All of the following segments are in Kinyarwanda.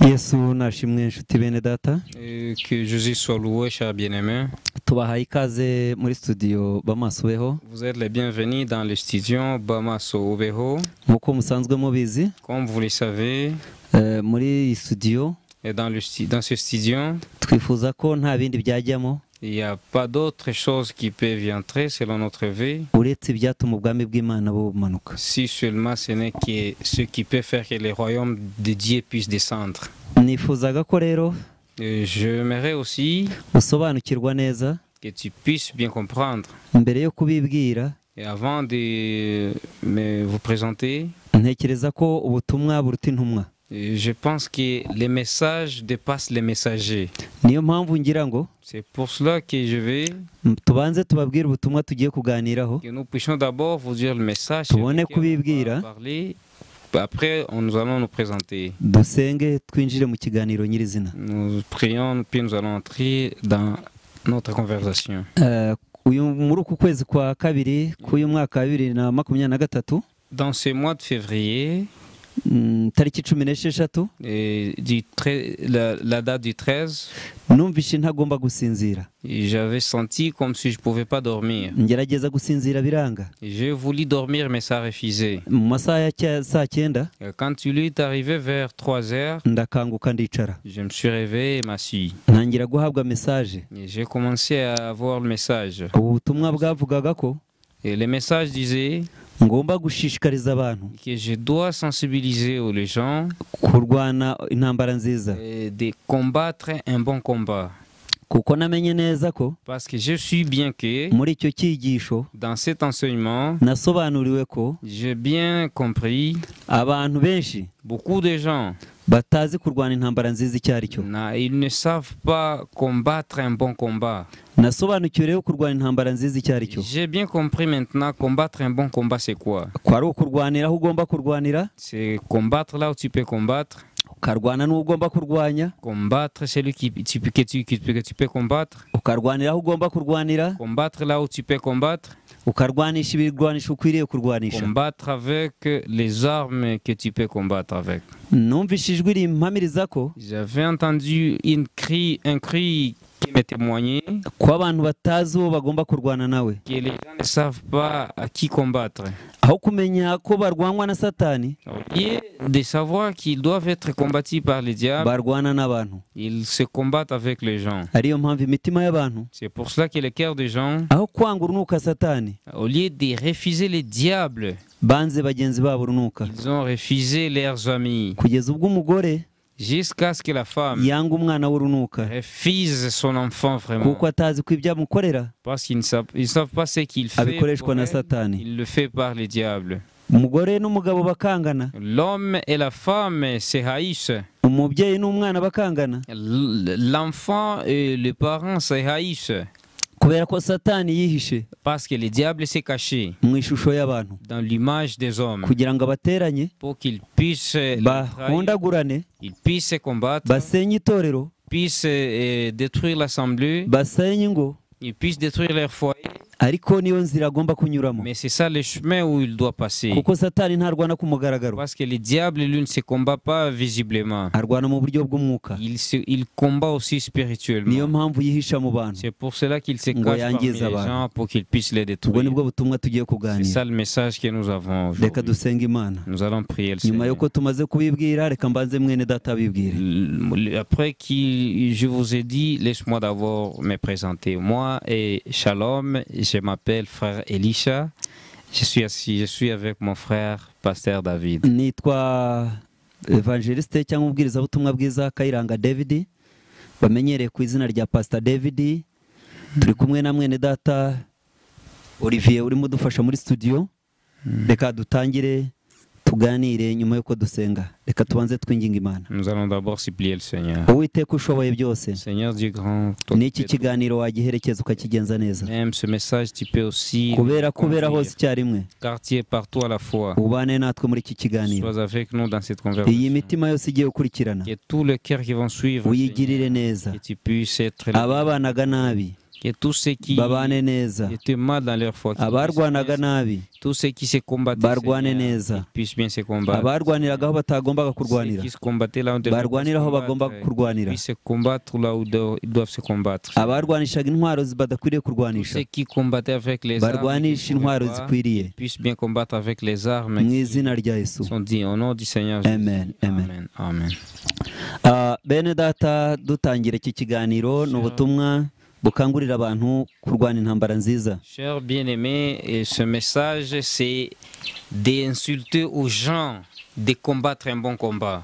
Yesu nashimwe inshuti bene data. Que Jésus soit loué, cher bien-aimé. Tubahaye ikaze muri studio Bamaso Ubeho. Vous êtes les bienvenus dans le studio Bamaso Ubeho. Nkuko musanzwe mubizi, Comme vous le savez, muri iyi studio et dans ce studio, twifuza ko nta bindi byajyamo il n'y a pas d'autre chose qui peuvent y entrer selon notre vie, uretse ibyatuma ubwami bw'Imana bumanuka. si seulement ce n'est que ce qui peut faire que le royaume de Dieu puisse descendre. Nifuzaga ko rero J'aimerais aussi usobanukirwa neza que tu puisses bien comprendre. mbere yo kubibwira. Et avant de vous présenter, Ntekereza ko ubutumwa buruta intumwa. je pense que les messages dépassent les messagers. Niyo mpamvu ngira ngo C'est pour cela que je vais tubanze tubabwire ubutumwa tugiye kuganiraho, que nous puissions d'abord vous dire le message tubone sur lequel on kubibwira, va parler. Après, nous allons nous présenter. dusenge twinjire mu kiganiro nyirizina. Nous prions, puis nous allons entrer dans notre conversation. Muri uku kwezi kwa kabiri k'uyu mwaka wa 2023 Dans ce mois de février, tariki 16 la date du 13, numvishe ntagomba gusinzira. j'avais senti comme si je ne pouvais pas dormir. Ngerageza gusinzira biranga. J'ai voulu dormir, mais ça a refusé. Mu masaha ya saa 9 Quand il est arrivé vers 3 heures, ndakanguka ndicara, je me suis réveillé et m'assis. ntangira guhabwa message. Et j'ai commencé à voir le message. Ubutumwa bwavugaga ko Et le message disait ngomba gushishikariza abantu que je dois sensibiliser les gens kurwana intambara nziza, de combattre un bon combat. kuko namenye neza ko Parce que je suis bien que muri icyo cyigisho dans cet enseignement, nasobanuriwe ko j'ai bien compris abantu benshi beaucoup de gens, batazi kurwana intambara nziza icyo ari cyo. ils ne savent pas combattre un bon combat. Nasobanukiwe rero kurwana intambara nziza icyo ari cyo. J'ai bien compris maintenant combattre un bon combat c'est quoi? Kwari ukurwanira aho ugomba kurwanira, C'est combattre là où tu peux combattre. ukarwana n'uwo ugomba kurwanya, Combattre celui que tu peux combattre. ukarwanira aho ugomba kurwanira, Combattre là où tu peux combattre. ukarwanisha ibirwanisho ukwiriye kurwanisha. Combattre avec les armes que tu peux combattre avec. Numvise ijwi rimpamiriza ko J'avais entendu un cri qui me témoignait ko abantu batazi uwo bagomba kurwana nawe, que les gens ne savent pas à qui combattre. aho kumenya ko barwanwa na Satani, Au lieu de savoir qu'ils doivent être combattus par les diables, barwana n'abantu. ils se combattent avec les gens. Ariyo mpamvu imitima y'abantu C'est pour cela que le cœur des gens, aho kwanga urunuka Satani, au lieu de refuser les diables, banze bagenzi babo urunuka, ils ont refusé leurs amis. kugeza ubwo umugore Jusqu'à ce que la femme yanga umwana w'urunuka, refuse son enfant vraiment. kuko atazi ko ibyo amukorera Parce qu'ils ne savent pas ce qu'il fait. abikoreshwa Pour na elle, Satani. il le fait par les diables. Umugore n'umugabo bakangana, L'homme et la femme se haïssent. umubyeyi n'umwana bakangana, L'enfant et les parents se haïssent. kubera ko Satani yihishe Parce que le diable s'est caché mu ishusho y'abantu dans l'image des hommes. kugira ngo abateranye, Pour qu'ils puissent les trahir, bahondagurane, ils puissent se combattre, basenye itorero, puissent détruire l'assemblée, basenye ingo, ils puissent détruire leur foyer. ariko niyo nzira agomba kunyuramo, Mais c'est ça le chemin où il doit passer. kuko Satani ntarwana ku mugaragaro, Parce que le diable, lui, ne se combat pas visiblement. arwana mu buryo bw'umwuka. Il combat aussi Niyo spirituellement. mpamvu yihisha mu bantu. C'est pour cela qu'il se Ngo cache parmi yangize les abantu. gens pour qu'il puisse les Ubwo détruire. nibwo butumwa tugiye C'est kuganira. ça le message que nous avons Reka aujourd'hui. dusenge Imana. Nous allons prier le Nyuma Seigneur. yuko tumaze kubibwira, reka mbanze mwene data abibwire. Après que je vous ai dit, laisse-moi d'abord me présenter. Moi et Shalom, je m'appelle frère Elisha. Je suis avec mon frère pasteur David. Nitwa Evangeliste cyangwa umubwirizabutumwa bwiza Kayiranga David, bamenyereye ku izina rya Pastor David. Turi kumwe na mwene data Olivier urimo udufasha muri studio. Reka dutangire tuganire nyuma yuko dusenga. Reka tubanze twinginga Imana. Nous allons d'abord supplier le Seigneur. Uwiteka ushoboye byose, Seigneur Dieu grand, toi n'iki qui kiganiro wagiherekeza ukakigenza neza, aimes ce message, tu peux aussi kubera conduire, hose icyarimwe. car tu es partout à la fois. Ubane natwe muri iki kiganiro. Sois avec nous dans cette Iyi conversation. mitima yose igiye gukurikirana, Que tous les cœurs qui vont suivre, uyigirire Seigneur, neza. que tu puisses être là, Ababanaga nabi, que Que tous ceux qui babane neza, étaient mal dans leur foi, abarwanaga nabi tous ceux qui se combattaient, barwane Seigneur, neza, qu'ils puissent bien se combattre. abarwaniraga aho batagombaga Ceux kurwanira qui se combattaient là où ils barwanira aho bagomba devaient kurwanira, puissent se combattre là où ils doivent se combattre. abarwanishaga intwaro badakwiriye Tous kurwanisha ceux qui combattaient avec les armes, barwanisha intwaro zikwiriye puissent bien combattre avec les armes mu qui izina rya Yesu. sont dites au nom du Seigneur Amen, Jésus. amen. Amen. Bene data, dutangira iki kiganiro ni ubutumwa bukangurira abantu kurwana intambara nziza. Chers bien-aimés, et ce message, c'est d'insulter aux gens de combattre un bon combat.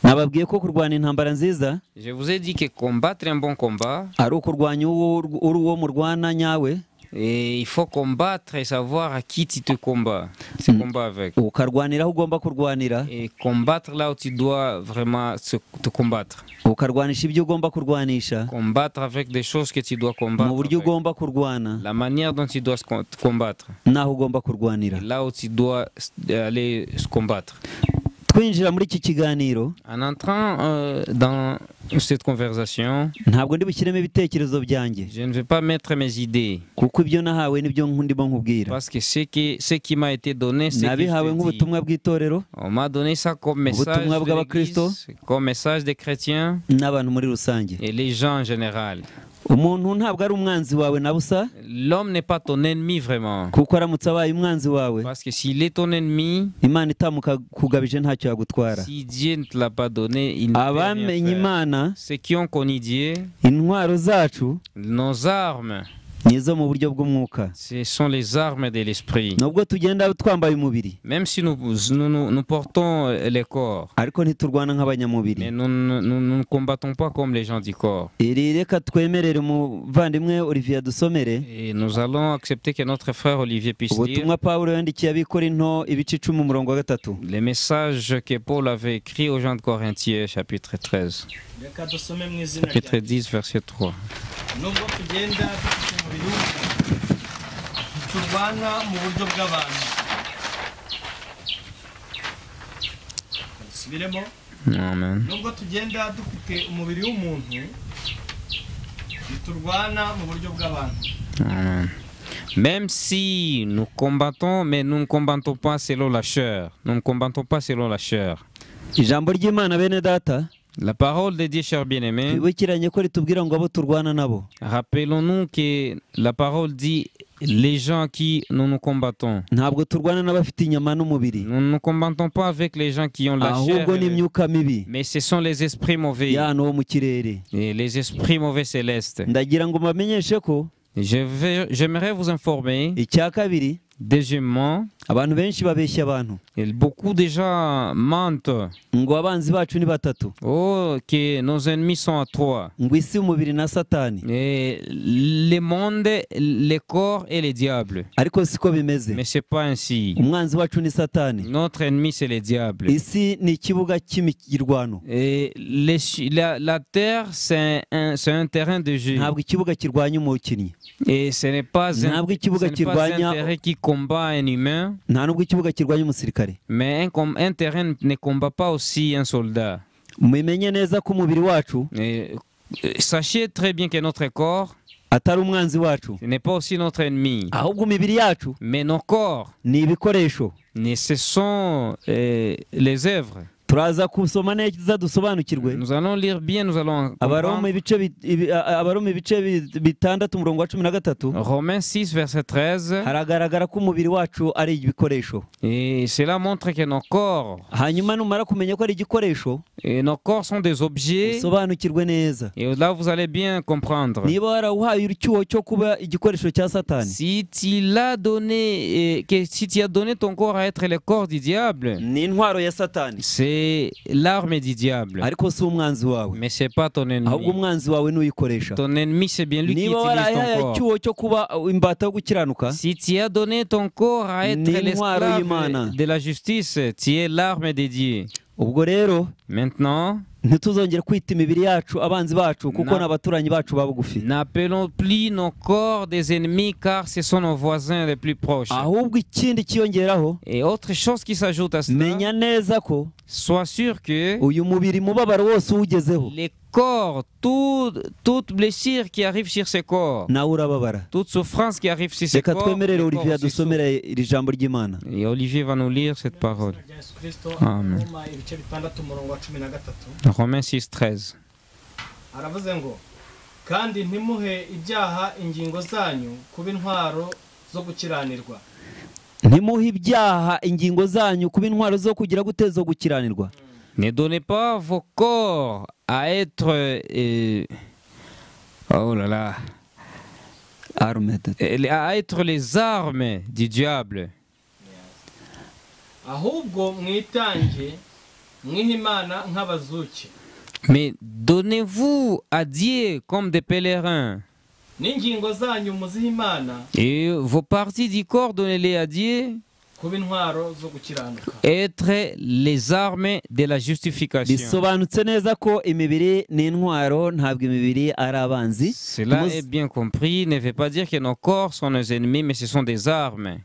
Nababwiye ko kurwana intambara nziza Je vous ai dit que combattre un bon combat, ari ukurwanya uwo murwana nyawe, et il faut combattre et savoir à qui tu te combats. Tu combats avec. ukarwanira aho ugomba kurwanira, Et combattre là où tu dois vraiment te combattre. ukarwanisha ibyo ugomba kurwanisha Combattre avec des choses que tu dois mu combattre. buryo avec. ugomba kurwana La manière dont tu dois te combattre. n'aho ugomba kurwanira. Et là où tu dois aller se combattre. Twinjira muri iki kiganiro, En entrant dans cette conversation, ntabwo ndi bushyiremo ibitekerezo byanjye, je ne vais pas mettre mes idées. kuko ibyo nahawe nibyo ndimo nkubwira. Parce que ce qui m'a été donné, c'est que Nabihawe je te dis. nk'ubutumwa bw'itorero On m'a donné ça comme message Ubutumwa de bw'abakristo, l'Église, comme message des chrétiens n'abantu muri rusange. et les gens en général. Umuntu ntabwo ari umwanzi wawe na busa, L'homme n'est pas ton ennemi vraiment. kuko aramutse abaye umwanzi wawe, Parce que s'il est ton ennemi, Imana itamukugabije ntacyo yagutwara. si Dieu ne te l'a pas donné, il ne peut rien Abamenye faire. Imana, Ceux qui ont connu Dieu, intwaro zacu nos armes, nizo mu buryo bw'umwuka. ce sont les armes de l'esprit. Nubwo tugenda twambaye umubiri, Même si nous portons les corps, ariko ntiturwana nk'abanyamubiri. mais nous ne combattons pas comme les gens du corps. Iri reka twemerere umuvandimwe Olivier dusomere Et nous allons accepter que notre frère Olivier puisse lire ubutumwa Pawulo yandikiye abikorinto ibice 10 umurongo wa 3. les messages que Paul avait écrits aux gens de Corinthiens, chapitre 13. Reka dusome mu izina Chapitre rya 10, verset 3. nubwo tugenda dufite umubiri w'umuntu, turwana mu buryo bw'abantu. Dusubiremo. Amen. Nubwo tugenda dufite umubiri w'umuntu, turwana mu buryo bw'abantu. Amen. Même si nous combattons, mais nous ne combattons pas selon la chair. Nous ne combattons pas selon la chair. Ijambo ry'Imana bene data, La parole de Dieu, chers bien-aimés, twibukiranye ko ritubwira ngo abo turwana nabo. rappelons-nous que la parole dit les gens qui nous combattons. Ntabwo turwana n'abafite inyama n'umubiri, Nous ne combattons pas avec les gens qui ont la chair, ahubwo n'imyuka mibi mais ce sont les esprits mauvais, y'ahantu ho mu kirere. et les esprits mauvais célestes. Ndagira ngo mbamenyeshe ko J'aimerais vous informer, icya kabiri, deuxièmement, abantu benshi babeshya abantu beaucoup de gens mentent. ngo abanzi bacu ni batatu, Oh, que nos ennemis sont à trois. ngo isi, umubiri na Satani. Et le monde, le corps et le diable. Ariko siko bimeze. Mais c'est pas ainsi. Umwanzi wacu ni Satani, Notre ennemi, c'est le diable. isi ni ikibuga cy'imigirwano, Et la terre, c'est un terrain de jeu. ntabwo ikibuga kirwanya umukinnyi, Et ce n'est pas ntabwo ikibuga un kirwanya, terrain qui combat un humain, nta nubwo ikibuga kirwanya umusirikare. mais un terrain ne combat pas aussi un soldat. Mumenye neza ko umubiri wacu Et, sachez très bien que notre corps, atari umwanzi wacu, ce n'est pas aussi notre ennemi. ahubwo imibiri yacu Mais nos corps, ni ibikoresho. ce sont les œuvres. Turaza kusoma neza dusobanukirwe. Nous allons lire bien, nous allons Abaroma comprendre. ibice 6 umurongo wa 13, Romains 6, verset 13. haragaragara ko umubiri wacu ari ibikoresho. Et cela montre que nos corps, Hanyuma numara kumenya ko ari igikoresho, et nos corps sont des objets. usobanukirwe neza. Et là, vous allez bien comprendre. Niba warawuhaye urucyuho cyo kuba igikoresho cya Satani, Si tu as donné ton corps à être le corps du diable, ni intwaro ya Satani, c'est l'arme du diable. ariko si umwanzi wawe, Mais c'est pas ton ahubwo ennemi. umwanzi wawe n'uyikoresha. Ton ennemi, c'est bien lui qui Niba utilise warahaye ton corps. icyuho cyo kuba imbata yo gukiranuka, Si tu as donné ton corps à être Ni intwaro y'Imana. l'esclave de la justice, tu es l'arme de Dieu. ubwo rero Maintenant, ntituzongere kwita imibiri yacu abanzi bacu, kuko Na- n'abaturanyi bacu ba bugufi, n'appelons plus nos corps des ennemis car ce sont nos voisins les plus proches. ahubwo ikindi kiyongeraho, Et autre chose qui s'ajoute à cela, menya neza ko sois sûr que uyu mubiri mubabaro wose uwugezeho, le corps, toute blessure qui arrive sur ces corps, nawe urababara. toute souffrance qui arrive sur ces Reka corps, twemerere les Olivier corps aussi adusomere iri jambo ry'Imana. souffrent. Et Olivier va nous lire cette parole. rya Yesu Kristo, Amen. Roma ibice bitandatu umurongo wa 13. Romains 6:13. Aravuze ngo kandi ntimuhe ibyaha ingingo zanyu kuba intwaro zo gukiranirwa. Ntimuhe ibyaha ingingo zanyu kuba intwaro zo kugira gute zo gukiranirwa. Ne donnez pas vos corps à être oh là là, Armed. à être les armes du diable. Ahubwo mwitange mwiha Imana nk'abazuki. Mais donnez-vous à Dieu comme des pèlerins. N'ingingo zanyu muziha Imana Et vos parties du corps, donnez-les à Dieu. kuba intwaro zo gukiranuka. Être les armes de la justification. Bisobanutse neza ko imibiri ni intwaro ntabwo imibiri ari abanzi. Cela est bien compris. Ne veut pas dire que nos corps sont nos ennemis, mais ce sont des armes.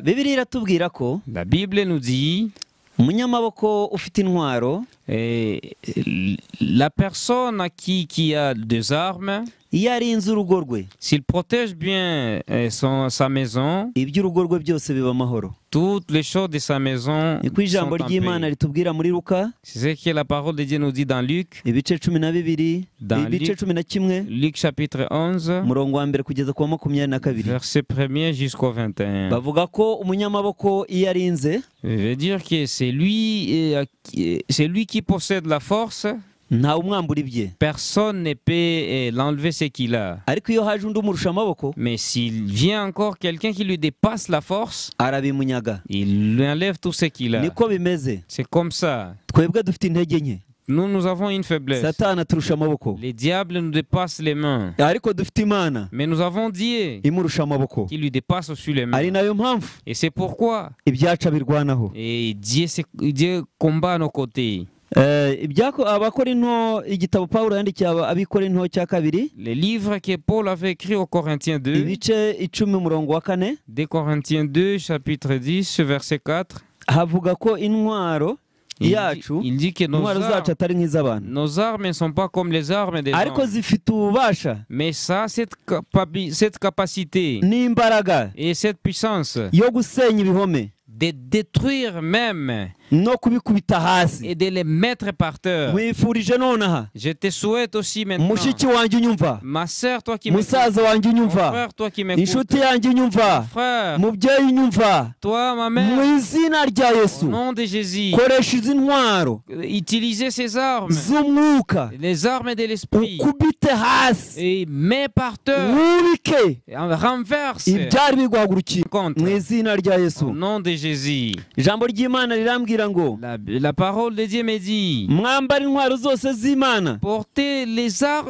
Bibiliya iratubwira ko La Bible nous dit umunyamaboko ufite intwaro la personne qui a des armes, iyo arinze urugo rwe, s'il protège bien sa maison, iby'urugo rwe byose biba amahoro. toutes les choses de sa maison Niko ijambo sont en ry'Imana paix. ritubwira muri Luka C'est ce que la parole de Dieu nous dit dans Luc, ibice 12 Dans ibice Luc- 11 Luc chapitre 11, umurongo wa mbere kugeza ku wa 22. verset 1er jusqu'au 21. Bavuga ko umunyamaboko iyo arinze Je veux dire que c'est lui qui possède la force. ntawe umwambura ibye, Personne ne peut l'enlever ce qu'il a. ariko iyo haje undi umurusha amaboko Mais s'il vient encore quelqu'un qui lui dépasse la force, arabimunyaga. il lui enlève tout ce qu'il a. Niko bimeze. C'est comme ça. Twebwe dufite intege nke, Nous avons une faiblesse. Satani aturusha amaboko, Les diables nous dépassent les mains. ariko dufite Imana Mais nous avons Dieu imurusha amaboko. qui lui dépasse au-dessus les mains. Ari nayo mpamvu Et c'est pourquoi ibyaca birwanaho. et Dieu combat à nos côtés. Abakorinto, igitabo Pawulo yandikiye Abikorinto cya kabiri, Les livres que Paul avait écrits aux Corinthiens 2, ibice 10 umurongo wa 4, 2 Corinthiens 2, chapitre 10, verset 4, havuga ko intwaro yacu, il dit que intwaro zacu atari nk'iz'abantu, nos armes ne sont pas comme les armes des ariko hommes. zifite ububasha Mais ça, cette capacité n'imbaraga et cette puissance yo gusenya ibihome de détruire même no kubikubita hasi. et de les mettre par terre. Mwifurije nonaha Je te souhaite aussi maintenant, mushiki wanjye unyumva, ma sœur, toi qui m'écoutes, musaza wanjye mon unyumva, frère, toi qui m'écoutes, inshuti yanjye unyumva, frère, mubyeyi unyumva, toi, ma mère, mu izina rya au Yesu nom de Jésus, koresha izi ntwaro utilisez ces armes, z'umwuka les armes de l'esprit, ukubite hasi, et mets par terre, wubike et renverse ibyari biguhagurukira contre. mu izina rya Yesu. Au nom de Jésus. Ijambo ry'Imana rirambwira ngo La parole de Dieu me dit, mwambare intwaro zose z'Imana portez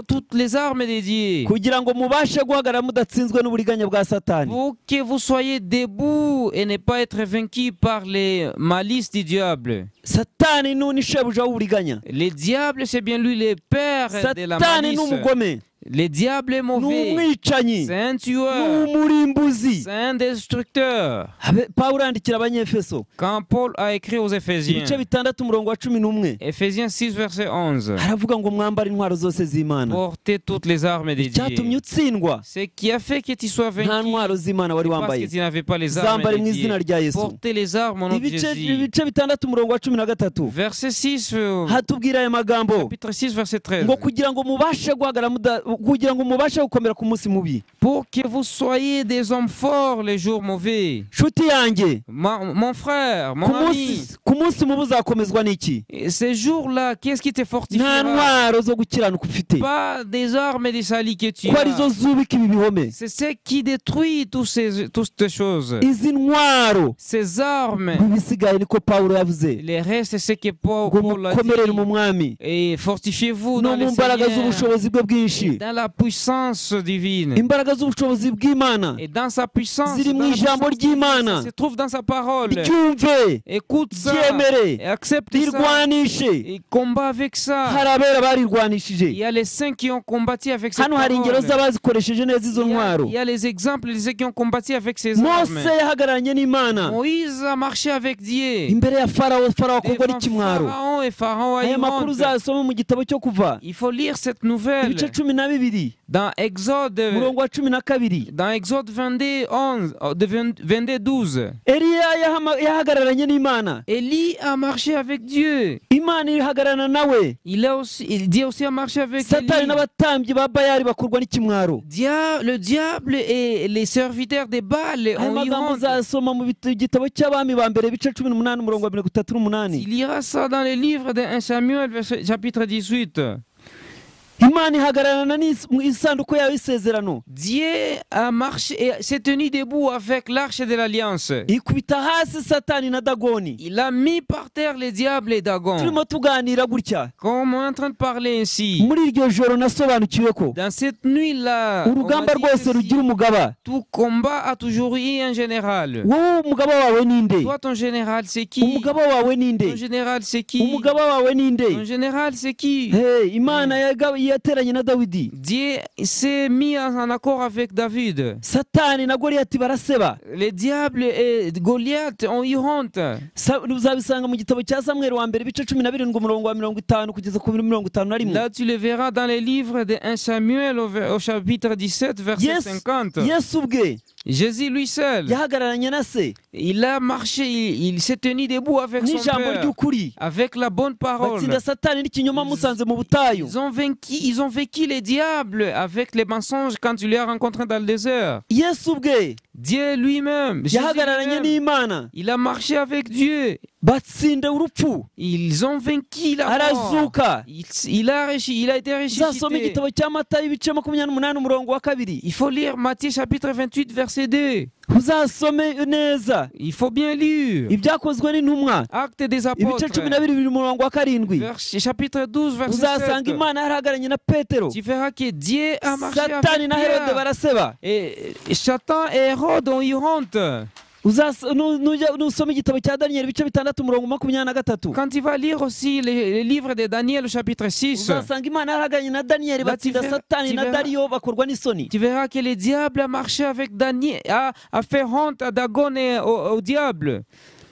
toutes les armes de Dieu kugira ngo mubashe guhagarara mudatsinzwe n'uburiganya bwa Satani. pour que vous soyez debout et ne pas être vaincu par les malices du diable. Satani ni shebuja w'uburiganya. Le diable, c'est bien lui le père de la Satani ni malice. umugome, Le diable est ni mauvais. umwicanyi, C'est un ni tueur. umurimbuzi. C'est un destructeur. Pawulo yandikira Abanyefeso Quand Paul a écrit aux Éphésiens, ibice 6 umurongo wa 11, Éphésiens 6, verset 11, aravuga ngo mwambare intwaro zose z'Imana. portez toutes les armes de Icyatumye Dieu. utsindwa Ce qui a fait que tu sois nta vaincu, ntwaro z'Imana wari parce que wambaye. tu n'avais pas les armes Zambare mu de izina Dieu. rya Yesu. Portez les armes au nom de ibice Jésus. 6 umurongo wa 13 Verset 6, hatubwira aya magambo chapitre 6, verset 13. ngo kugira ngo mubashe guhagarara kugira ngo mubashe gukomera ku munsi mubi. Pour que vous soyez des hommes forts les jours mauvais. Nshuti yanjye, Mon frère, mon ami, ku munsi mubi uzakomezwa n'iki? et ces jours-là, qu'est-ce qui te Nta fortifiera? ntwaro zo gukiranuka ufite, Pas des armes de salut que tu ko arizo as. zubika ibi bihome. C'est ce qui détruit toutes ces choses. Izi ntwaro Ces armes, ibisigaye niko Pawulo yavuze les restes, c'est ce que ngo Paul a mukomerere mu dit. mwami Et fortifiez-vous no dans mu le mbaraga Seigneur z'ubushobozi bwe bwinshi. dans la puissance divine. imbaraga z'ubushobozi bw'Imana Et dans sa puissance, ziri dans mu la ijambo puissance divine, ry'Imana. ça se trouve dans sa parole. ryumve Écoute ça ryemere et accepte ça. rirwanishe. Et combat avec ça. hari abera Il barirwanishije. y a les saints qui ont combattu avec cette hano hari ingero parole. z'abazikoresheje neza izo ntwaro. Il y a les exemples de ceux qui ont combattu avec ces armes. Mose yahagararanye n'Imana Moïse a marché avec Dieu. imbere ya Farawo akogwa Devant n'ikimwaro. Pharaon et Pharaon a aya eu makuru honte. uzasoma mu gitabo cyo Kuva Il faut lire cette nouvelle ibice 12 dans Exode, umurongo wa 12. dans Exode 22, 11, 22, 12. Eliya yahagararanye n'Imana. Élie a marché avec Dieu. Imana ihagararana nawe. Dieu aussi a marché avec Satani Élie. n'abatambyi ba Bayali bakurwa n'ikimwaro. Le diable et les serviteurs de Baal aya ont eu magambo honte. uzasoma mu gitabo cy'abami ba mbere ibice 18 umurongo wa 38. Il lira ça dans le livre de 1 Samuel, chapitre 18. Imana ihagararana n'isanduku yayo y'isezerano. Dieu a marché et s'est tenu debout avec l'arche de l'alliance. ikubita hasi Satani na Dagoni. Il a mis par terre les diables et Dagon. turimo tuganira gutya Comme on est en train de parler ainsi, muri iryo joro nasobanukiwe ko dans cette nuit-là, on urugamba m'a dit rwose ceci, rugira umugaba. tout combat a toujours eu un général. wowe umugaba wawe ninde? Toi, ton général, c'est qui? umugaba wawe Ton ninde? général, c'est qui? umugaba wawe Ton ninde? général, c'est qui? Hey, Imana yateranye na Dawidi. Dieu s'est mis en accord avec David. Satani na Goliyati baraseba. Les diables et Goliath ont eu honte. Uzabisanga mu gitabo cya Samuel wa mbere ibice 17 umurongo wa 50 kugeza ku 51. Là, tu le verras dans les livres de 1 Samuel au chapitre 17, verset 50. Yesu ubwe Jésus lui seul, yahagararanye na se il a marché, il s'est tenu debout avec son n'ijambo père, ry'ukuri. avec la bonne parole. batsinda Satani n'ikinyoma musanze mu butayu. Ils ont vaincu les diables avec les mensonges quand tu les as rencontrés dans le désert. Yesu ubwe Dieu lui-même, Jésus yahagararanye lui-même, n'Imana il a marché avec Dieu. batsinda urupfu Ils ont vaincu la mort. arazuka. Il a été Uzasoma ressuscité. igitabo cya Matayo ibice 28 umurongo wa 2. Il faut lire Matthieu chapitre 28 verset 2. uzasome neza Il faut bien lire. ibyakozwe n'intumwa Actes des ibice apôtres, 12 umurongo wa 7. chapitre 12 verset uzasanga 7. Imana yarahagararanye na Petero. Tu verras que Dieu a marché Satani avec na Herode Pierre. baraseba. Et Satan et Hérode ont eu honte. nusoma igitabo cya Daniel ibice 6 umurongo 23. Quand tu vas lire aussi les livres de Daniel au chapitre 6, uzasanga Imana yarahagararanye na Daniel Là, tu batsinda verras- Satani tu na verras- Dario bakorwa n'isoni. tu verras que le diable a marché avec Daniel, a fait honte à Dagon et au diable.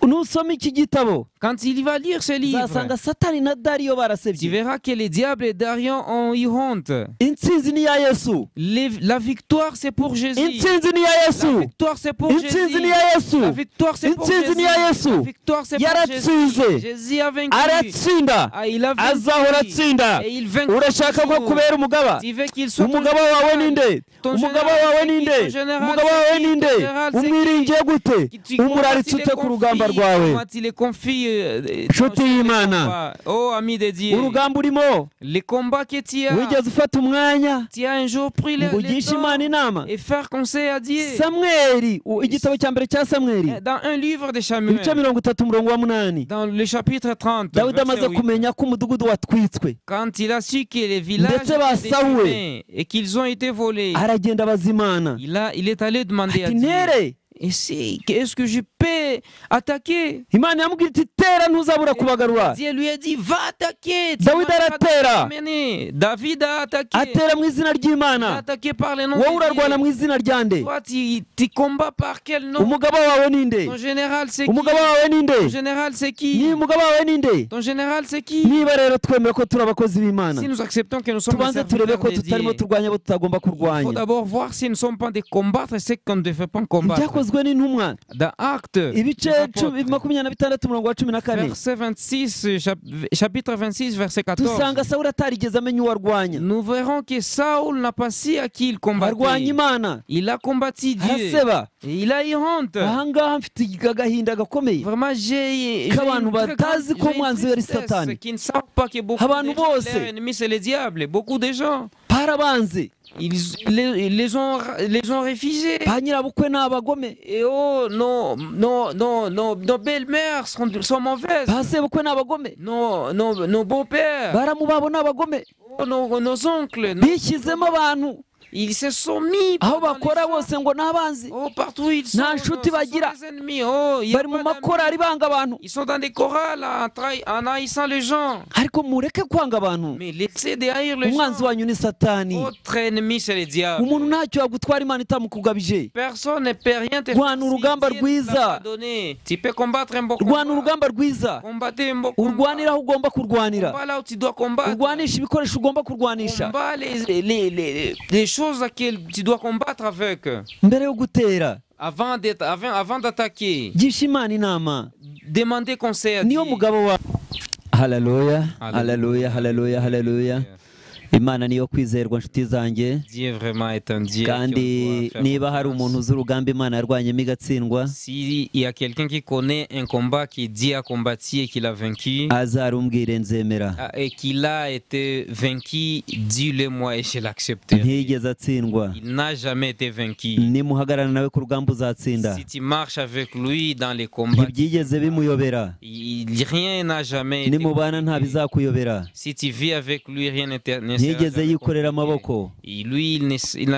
nusoma iki gitabo Quand il va lire ce livre, uzasanga Satani na Dario tu barasebye. verras que les diables et Darion ont eu honte. intsinzi ni ya Yesu. La victoire, c'est pour Jésus. intsinzi ni ya La Yesu. victoire, c'est pour intsinzi Jésus. ni ya Yesu. La victoire, c'est pour intsinzi Jésus. ni ya Yesu. La victoire, c'est pour Yaratsinze. Jésus. Jésus a vaincu. aratsinda Ah, il a azahora vaincu. atsinda. Et il vaincra urashaka ko toujours. kubera umugaba? Tu veux qu'il soit ton umugaba wawe général. ninde? Ton umugaba général, wawe c'est qui? ninde? Ton général, umugaba c'est wawe qui? ninde? Ton général, c'est umwiringiye gute? Tu umuraritse ute ku rugamba rwawe? il est confié. Nshuti y'Imana, Oh, ami de Dieu. urugamba urimo Les combats que tu as, wigeze ufata umwanya tu as un jour pris le ngo ugishe temps Imana inama? et faire conseil à Dieu. Samweli, igitabo cya mbere cya Samweli Dans un livre de Samuel, ibice 30 umurongo wa 8. dans le chapitre 30, Dawidi verset amaze 8, kumenya ko umudugudu watwitswe quand il a su que les villages Ndetse étaient basahuwe. détruits et qu'ils ont été volés, aragenda abaza Imana il est allé demander à ati Dieu, ntere. est-ce que je peux attaquer? Imana yamubwira iti tera ntuzabura kubagarura. Dieu lui a dit, va attaquer. Tu Dawidi manqueras de aratera. t'amener. David a attaqué. atera mu izina Il a ry'Imana. attaqué par le nom wowe de urarwana mu Dieu. izina rya nde? Toi, tu combats par quel nom? umugaba wawe ninde? Ton général, c'est qui? umugaba wawe Ton ninde? général, c'est ni qui? umugaba wawe ninde? Ton général, c'est qui? niba rero twemera ko turi abakozi b'Imana, Si nous acceptons que nous sommes des tubanze turebe serviteurs ko de tutarimo Dieu, turwanya abo tutagomba il faut kurwanya. d'abord voir si nous ne sommes pas des combattre ce qu'on ne devait pas combattre. ibyakozwe n'intumwa Dans Actes, ibice des apôtres, 26 umurongo wa 14. verset 26, chapitre 26, verset 14. dusanga Sawuli atarigeze amenya uwo arwanya. Nous verrons que Saul n'a pas su à qui il arwanya combattait. Imana Il a combattu Dieu. araseba. Et il a eu honte. ahangaha mfite agahinda gakomeye Vraiment, j'ai Qu'abantu une très batazi grande- ko umwanzi j'ai une ari tristesse Satani. qui ne savent pas que beaucoup Abantu de gens, bose. leur ennemi, c'est le diable. Beaucoup de gens. barabanze les ont refusés. ba nyirabukwe ni abagome, Et oh, nos belles-mères sont mauvaises. ba sebukwe ni abagome, Nos beaux-pères, baramu babo ni abagome, oh, nos oncles, bishyizemo abantu ils se sont mis aho pendant bakora les gens. bose ngo ni abanzi, Oh, partout ils sont, nta nshuti ce sont bagira, des ennemis. Oh, il y a bari mu pas d'amis. makorari banga abantu. Ils sont dans des chorales en haïssant les gens. Ariko mureke kwanga abantu, Mais laissez de haïr les umwanzi gens. wanyu ni satani. Votre ennemi, c'est le diable. Umuntu ntacyo yagutwara Imana itamukugabije. Personne ne peut rien te Rwana faire si urugamba Dieu ne l'a rwiza. pas donné. Tu peux combattre un beau Rwana combat. urugamba rwiza, Combattez un beau combat. urwanira aho ugomba kurwanira, Combat là où tu dois combattre. urwanisha ibikoresho ugomba kurwanisha Combat les choses auxquelles tu dois combattre avec. mbere yo gutera. Avant d'attaquer, Gisha Imana inama, demandez conseil à niyo Dieu. mugabo wa. Haleluya, haleluya, haleluya, haleluya. Imana niyo kwizerwa nshuti zanjye, Dieu vraiment est un Dieu. kandi niba hari umuntu uzi urugamba Imana yarwanyemo igatsindwa, S'il y a quelqu'un qui connaît un combat que Dieu a combattu et qu'il a vaincu, azarumbwire nzemera. et qu'il a été vaincu, dis-le moi et je l'accepterai. Ntiyigeze atsindwa. Il n'a jamais été vaincu. Nimuhagarara nawe ku rugamba uzatsinda. Si tu marches avec lui dans les combats, Ntibyigeze bimuyobera, rien n'a jamais été nimubana nta compliqué. bizakuyobera. Si tu vis avec lui, rien ne sera Ntiyigeze jamais yikorera compliqué. amaboko, Et lui, il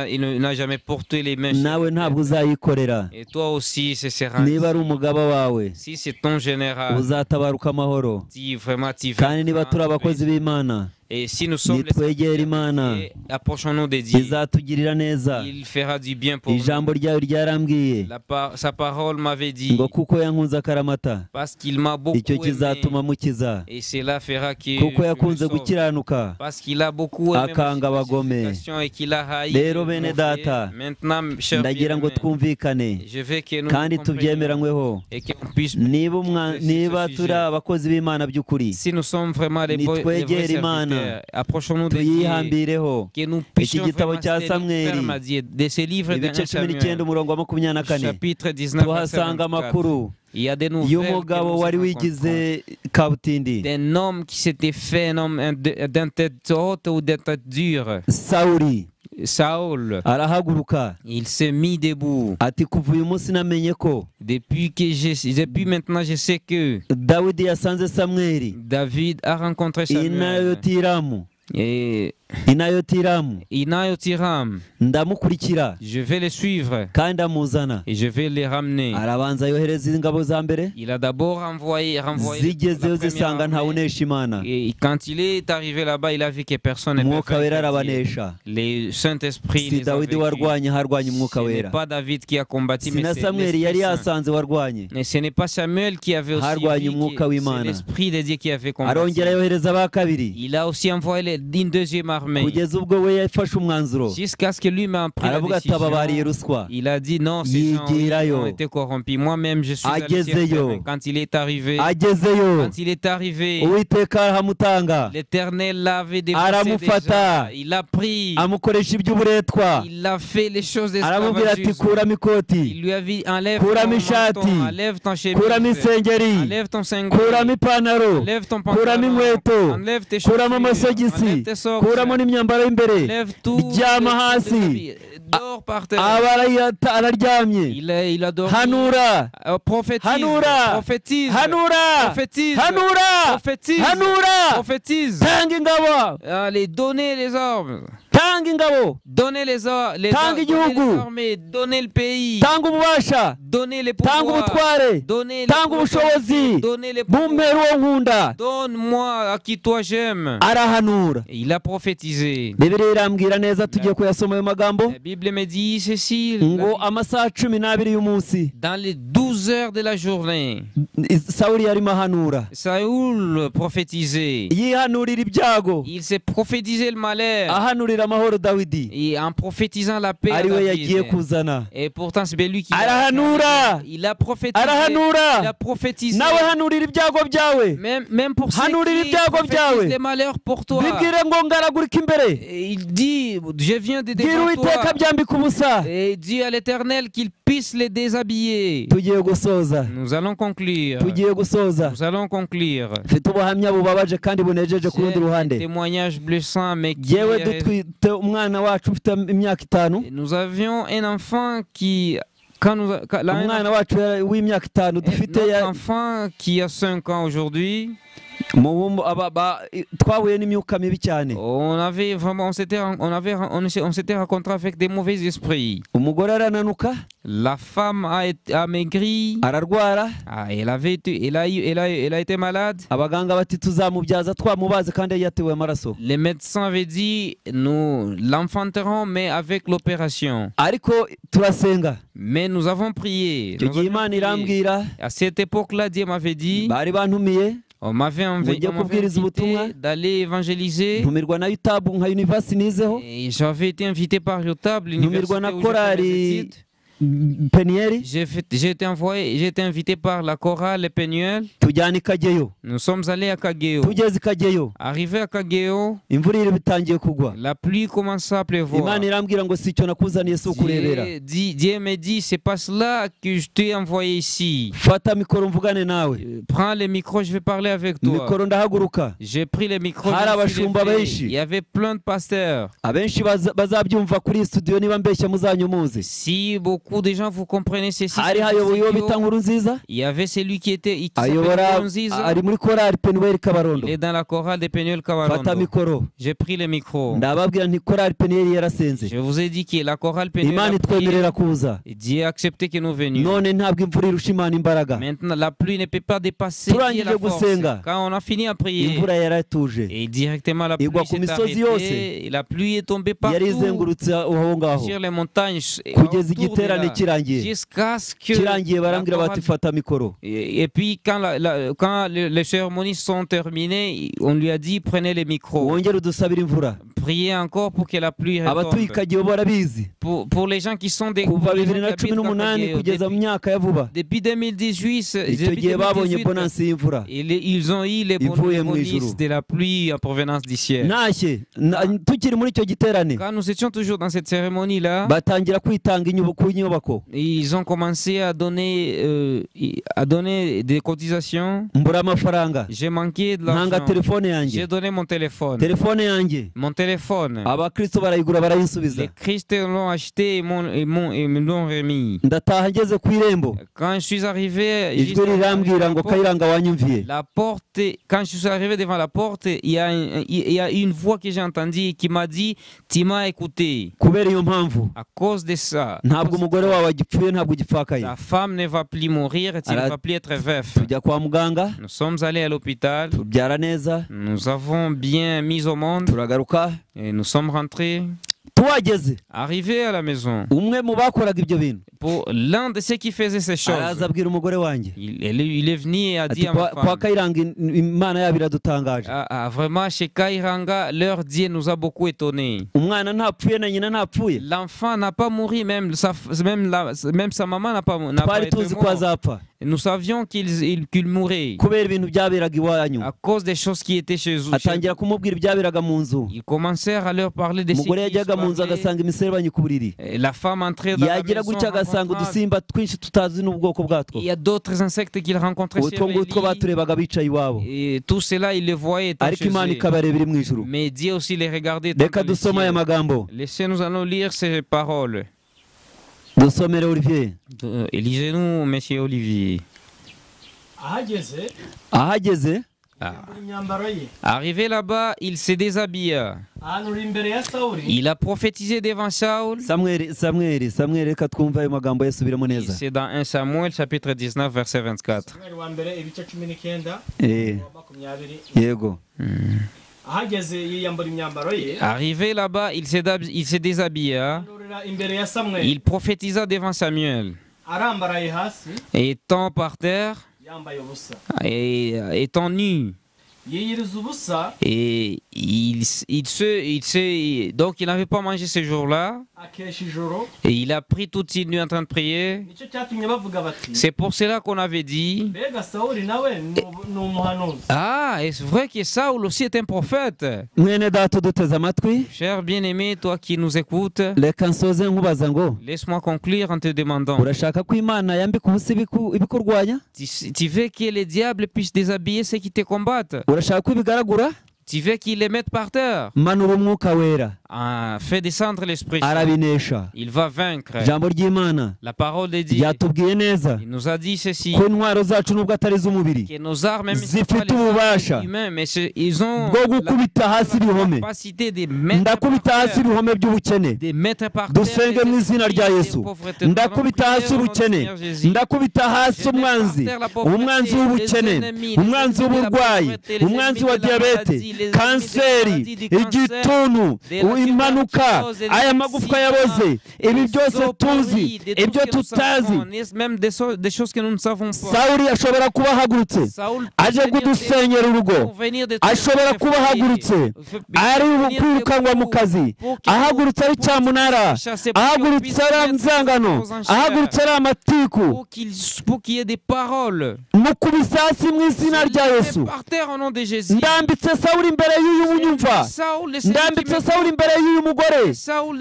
n'a jamais porté les mains. nawe ntabwo uzayikorera. Et toi aussi, ce sera. Niba ari umugaba wawe, Si c'est ton général, uzatabaruka amahoro. si vraiment tu Kandi niba turi veux. abakozi b'Imana, Et si nous sommes nitwegera Imana, approchons-nous de Dieu. izatugirira neza. Il fera du bien pour nous. Ijambo ryawe ryarambwiye Sa parole m'avait dit, ngo kuko yankunze akaramata, parce qu'il m'a beaucoup icyo aimé, kizatuma mukiza. et cela fera que Kuko je me yakunze sauve. gukiranuka, Parce qu'il a beaucoup aimé akanga ma abagome. justification et qu'il a haï Rero mon bene fait. data, Maintenant, cher ndagira ngo bien-aimé, twumvikane je veux que nous kandi nous comprenions tubyemeranyweho. et qu'on puisse Niba turi abakozi b'Imana by'ukuri, si nous sommes vraiment les vrais nitwegere Imana, serviteurs, approchons-nous de Dieu, tuyihambireho. que nous Iki puissions gitabo vraiment cya se Samweli, ferme à Dieu, de ce livre de 1 ibice 19 Samuel, umurongo wa 24, chapitre 19, verset tuhasanga 24. amakuru Il y a des nouvelles que y'umugabo nous wari rencontrons. wigize kabutindi, D'un homme qui s'était fait un homme d'un tête haute ou d'un tête dure. Sawuli. Saul, Arahaguruka il s'est mis debout. ati kuva uyu munsi namenye ko Depuis maintenant, je sais que Dawidi yasanze Samweli David a rencontré i Samuel. Nayotiramu, Et i Nayotiramu, Inayotiram, ndamukurikira je vais le suivre kandi amuzana. et je vais les ramener. Arabanza yohereza ingabo za mbere, Il a d'abord renvoyé zigezeyo la première zisanga ntawe armée. unesha Imana, Et quand il est arrivé là-bas, il a vu que personne ne Umwuka peut wera faire arabanesha. le Saint-Esprit. Si les a Dawidi vaincus. warwanye harwanye Umwuka Ce n'est wera, pas David qui a combattu, si mais na c'est Samweli yari l'Esprit Saint. yasanze warwanye. Mais ce n'est pas Samuel qui avait aussi Harwanye vu Umwuka que w'Imana. c'est l'Esprit de Dieu qui avait combattu. Arongera yohereza aba kabiri, Il a aussi envoyé une deuxième armée kugeza ubwo we yafashe umwanzuro, jusqu'à ce que lui-même pris la aravuga ati ababariye décision. ruswa. Il a dit non, ces gens Yigirayo. ont été corrompus. Moi-même, je suis allé sur le Agezeyo. terrain. Quand il est arrivé, Agezeyo, Uwiteka arahamutanga, l'Éternel l'avait défoncé Aramufata. déjà. Il a pris, amukoresha iby'uburetwa, il a fait les choses aramubwira ati esclavagistes. kuramo Il ikoti, lui a dit enlève Kuramo ton ishati. menton, enlève ton kuramo chemise, isengeri, enlève ton cinglet, kuramo ipantaro, enlève ton kuramo pantalon, inkweto, enlève tes kuramo chaussures, amasogisi, enlève tes socks, kuramo n'imyambaro y'imbere, enlève tout, ryama les hasi, habits, dors par terre. araryamye, Il a dormi. hanura, Prophétise, hanura, prophétise, hanura, prophétise, hanura, prophétise, hanura, prophétise. tanga ingabo, Allez, donnez les armes. tanga ingabo, Donnez les Tanga igihugu. armées, donnez le pays, tanga ububasha, donnez les tanga pouvoirs, ubutware, donnez les tanga ubushobozi, donnez les bumpera uwo nkunda. Donne-moi à qui toi j'aime. Arahanura. Et il a prophétisé. Bibiliya irambwira neza, tugiye kuyasoma ayo magambo, La Bible me dit ceci, ngo amasaha 12 y'umunsi dans les 12 heures de la journée, Sawuli yarimo ahanura, Saoul prophétisait. yihanurira ibyago, Il s'est prophétisé le malheur. ahanurira amahoro Dawidi, Et en prophétisant la paix à ari we yagiye David. kuzana. Et pourtant c'est lui qui Arahanura. il a prophétisé. Arahanura. Il a prophétisé. Nawe hanurira ibyago byawe, Même pour ceux Hanurira qui ibyago byawe. prophétisent des malheurs pour toi. bibwire ngo ngaragurika imbere, Et il dit, je viens de bwira devant Uwiteka toi. byambika ubusa. Et dit à l'Éternel qu'il puisse les déshabiller. Tugiye gusoza, Nous allons conclure. tugiye gusoza. Nous allons conclure. Mfite ubuhamya bubabaje kandi bunejeje ku rundi C'est un ruhande. témoignage blessant mais qui Yewe est dufite umwana wacu ufite imyaka 5. Nous avions un enfant qui, quand nous, umwana wacu w'imyaka 5 dufite notre enfant qui a 5 ans aujourd'hui. twahuye n'imyuka mibi cyane. On avait vraiment, on s'était rencontré avec des mauvais esprits. Umugore arananuka. La femme a maigri. Ararwara. Elle a été malade. Abaganga bati tuzamubyaza twamubaze kandi yatewe amaraso. Les médecins avaient dit nous l'enfanterons mais avec l'opération. Ariko turasenga. Mais nous avons prié. Imana irambwira. À cette époque-là, Dieu m'avait dit. Bari bantumiye. On m'avait invité d'aller évangéliser. Et j'avais été invité par Yotab, l'université où je faisais des études. J'ai été invité par la chorale Pénuel. Nous sommes allés à Kageo. Arrivé à Kageo, la pluie commença à pleuvoir. Dieu me dit, c'est pas cela que je t'ai envoyé ici. Prends le micro, je vais parler avec toi. J'ai pris le micro. Il y avait plein de pasteurs. Si beaucoup de gens vous comprenez ceci, il y avait celui qui était il est dans la chorale de Pénuel Kabarondo. J'ai pris le micro. Je vous ai dit que la chorale Pénuel a prié. Dieu a accepté que nous venions. Maintenant la pluie ne peut pas dépasser la force. Quand on a fini à prier, et directement la pluie s'est arrêtée, la pluie est tombée partout sur les montagnes jusqu'à ce que et puis quand les cérémonies sont terminées, on lui a dit prenez les micros, priez encore pour que la pluie retombe. Pour les gens qui sont des depuis 2018 ils ont eu les bonus de la pluie en provenance du ciel. Quand nous étions toujours dans cette cérémonie là, ils ont commencé à donner des cotisations. J'ai manqué de l'argent. J'ai donné mon téléphone. Mon téléphone. Les chrétiens l'ont acheté et me l'ont remis. Quand je suis arrivé, la porte, quand je suis arrivé devant la porte, il y a une voix que j'ai entendue qui m'a dit tu m'as écouté. À cause de ça, ta femme ne va plus mourir, tu ne vas plus être veuf. Nous sommes allés à l'hôpital. Nous avons bien mis au monde et nous sommes rentrés. Arrivé à la maison, pour l'un de ceux qui faisaient ces choses, il est venu et a dit à ma femme, vraiment chez Kairanga, leur Dieu nous a beaucoup étonnés. L'enfant n'a pas mouru, même sa maman n'a pas été morte. Nous savions qu'il mourait à cause des choses qui étaient chez eux. Ils commencèrent à leur parler de ce qui se passait. La femme entrait dans la maison. Il y a d'autres insectes qu'il rencontrait sur les lits. Et tout cela, il les voyait. Mais Dieu aussi les regardait. Laissez, nous allons lire ces paroles. Lisez-nous, monsieur Olivier. Arrivé là-bas, il se déshabilla. Il a prophétisé devant Saoul. C'est dans 1 Samuel chapitre 19 verset 24. Arrivé là-bas, il se déshabilla. Il prophétisa devant Samuel. Étant par terre, et étant nu, et donc il n'avait pas mangé ce jour-là, et il a pris toute une nuit en train de prier. C'est pour cela qu'on avait dit, ah, est-ce vrai que Saoul aussi est un prophète? Cher bien-aimé, toi qui nous écoutes, laisse-moi conclure en te demandant, tu veux que les diables puissent déshabiller ceux qui te combattent? Tu veux qu'il les mette par terre. manura umwuka wera Fais descendre l'Esprit Saint. arabinesha. Il va vaincre. Ijambo ry'Imana La parole de Dieu. ryatubwiye neza Il nous a dit ceci. ko intwaro zacu nubwo atari iz'umubiri Que nos armes même zifite ububasha humains, mais ils ont bwo gukubita hasi ibihome. capacité de mettre ndakubita par hasi terre, ibihome by'ubukene. de mettre par terre dusenge mu izina rya Yesu. ndakubita hasi ubukene. ndakubita hasi umwanzi w'ubukene, umwanzi w'uburwayi, umwanzi wa diyabete, kanseri, igituntu, impanuka, aya magufwa yaboze, ibi byose tuzi, ibyo tutazi. Sawuli ashobora kuba ahagurutse aje kudusenyera urugo, ashobora kuba ahagurutse ari kwirukanwa mu kazi, ahagurutse ari cyamunara, ahagurutse ari nzangano, ahagurutse ari amatiku. mukubise hasi mu izina rya Yesu. ndambitse Sawuli imbere y'uyu munyumva, ndambitse Sawuli imbere y'uyu mugore,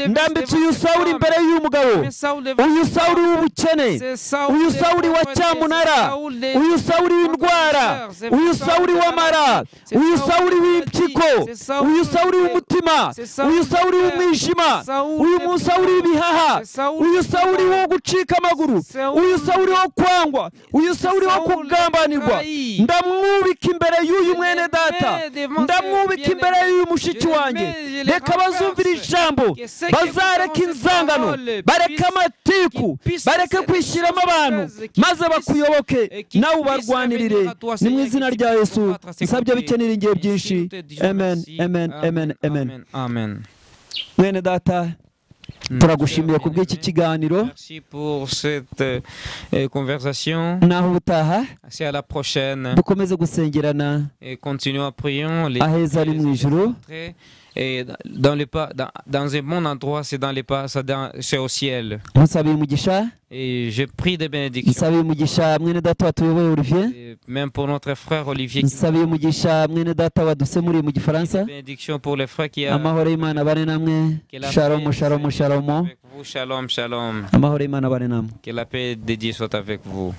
ndambitse uyu Sawuli imbere y'uyu mugabo, uyu Sawuli w'ubukene, uyu Sawuli wa cyamunara, uyu Sawuli w'indwara, uyu Sawuli w'amara, uyu Sawuli w'impyiko, uyu Sawuli w'umutima, uyu Sawuli w'umwijima, uyu Sawuli w'ibihaha, uyu Sawuli wo gucika amaguru, uyu Sawuli wo kwangwa, uyu Sawuli wo kugambanirwa, ndamwubika imbere y'uyu mwene data, ndamwubika imbere y'uyu mushiki wanjye. Reka bazumvira ijambo, bazareka inzangano, bareke amatiku, bareke kwishyiramo abantu, maze bakuyoboke nawe ubarwanirire. Ni mu izina rya Yesu nsabye bikenera ingiye byinshi. Amen, amen, amen, amen. Mwene data, turagushimiye ku bw'iki kiganiro. Merci pour cette conversation. Naho ubutaha C'est à la prochaine. dukomeze gusengerana Et continuons à prier. aheza ari mu ijuru. Et dans un bon endroit, c'est dans les pas, c'est au ciel. Nsabiye umugisha. Et je prie des bénédictions. Nsabiye umugisha mwene data watuyoboye Olivier. Et même pour notre frère Olivier. Nsabiye umugisha mwene data wadusemuriye mu gifaransa. Bénédiction pour les frères qui a. Amahoro y'Imana bane namwe. Shalom, shalom, shalom. Shalom, shalom. Amahoro y'Imana bane namwe. Que la paix de Dieu soit avec vous.